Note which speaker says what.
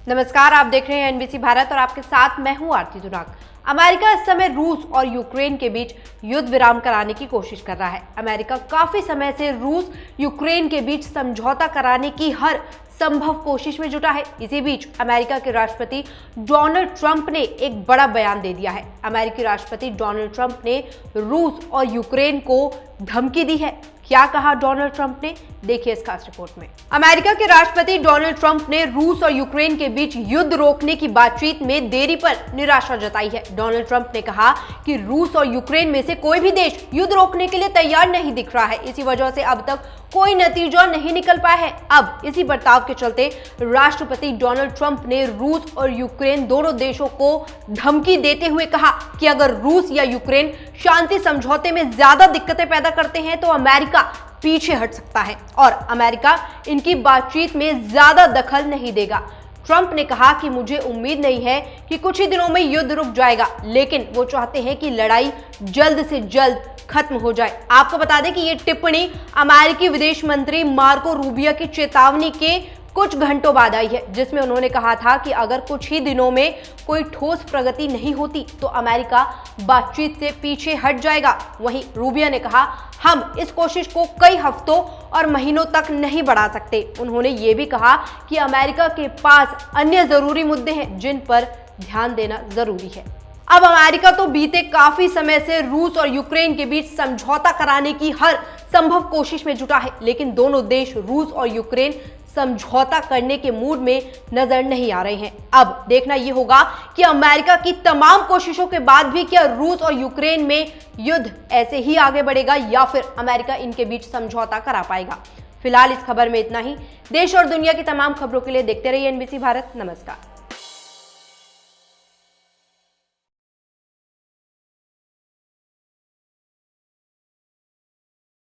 Speaker 1: नमस्कार, आप देख रहे हैं एनबीसी भारत और आपके साथ मैं हूं आरती दुराग। अमेरिका इस समय रूस और यूक्रेन के बीच युद्ध विराम कराने की कोशिश कर रहा है। अमेरिका काफी समय से रूस यूक्रेन के बीच समझौता कराने की हर संभव कोशिश में जुटा है। इसी बीच अमेरिका के राष्ट्रपति डोनाल्ड ट्रंप ने एक बड़ा बयान दे दिया है। अमेरिकी राष्ट्रपति डोनाल्ड ट्रंप ने रूस और यूक्रेन को धमकी दी है। क्या कहा डोनाल्ड ट्रंप ने, देखिए इस खास रिपोर्ट में। अमेरिका के राष्ट्रपति डोनाल्ड ट्रंप ने रूस और यूक्रेन के बीच युद्ध रोकने की बातचीत में देरी पर निराशा जताई है। डोनाल्ड ट्रंप ने कहा कि रूस और यूक्रेन में से कोई भी देश युद्ध रोकने के लिए तैयार नहीं दिख रहा है। इसी वजह से अब तक कोई नतीजा नहीं निकल पाया है। अब इसी बर्ताव के चलते राष्ट्रपति डोनाल्ड ट्रंप ने रूस और यूक्रेन दोनों देशों को धमकी देते हुए कहा कि अगर रूस या यूक्रेन शांति समझौते में ज्यादा दिक्कतें पैदा करते हैं तो अमेरिका पीछे हट सकता है और अमेरिका इनकी बातचीत में ज्यादा दखल नहीं देगा। ट्रंप ने कहा कि मुझे उम्मीद नहीं है कि कुछ ही दिनों में युद्ध रुक जाएगा, लेकिन वो चाहते हैं कि लड़ाई जल्द से जल्द खत्म हो जाए। आपको बता दें कि ये टिप्पणी अमेरिकी विदेश मंत्री मार्को रूबियो की चेतावनी के कुछ घंटों बाद आई है, जिसमें उन्होंने कहा था कि अगर कुछ ही दिनों में कोई ठोस प्रगति नहीं होती तो अमेरिका बातचीत से पीछे हट जाएगा। वहीं रूबियो ने कहा, हम इस कोशिश को कई हफ्तों और महीनों तक नहीं बढ़ा सकते। उन्होंने ये भी कहा कि अमेरिका के पास अन्य जरूरी मुद्दे हैं जिन पर ध्यान देना जरूरी है। अब अमेरिका तो बीते काफी समय से रूस और यूक्रेन के बीच समझौता कराने की हर संभव कोशिश में जुटा है, लेकिन दोनों देश रूस और यूक्रेन समझौता करने के मूड में नजर नहीं आ रहे हैं। अब देखना यह होगा कि अमेरिका की तमाम कोशिशों के बाद भी क्या रूस और यूक्रेन में युद्ध ऐसे ही आगे बढ़ेगा या फिर अमेरिका इनके बीच समझौता करा पाएगा। फिलहाल इस खबर में इतना ही। देश और दुनिया की तमाम खबरों के लिए देखते रहिए एनबीसी भारत। नमस्कार।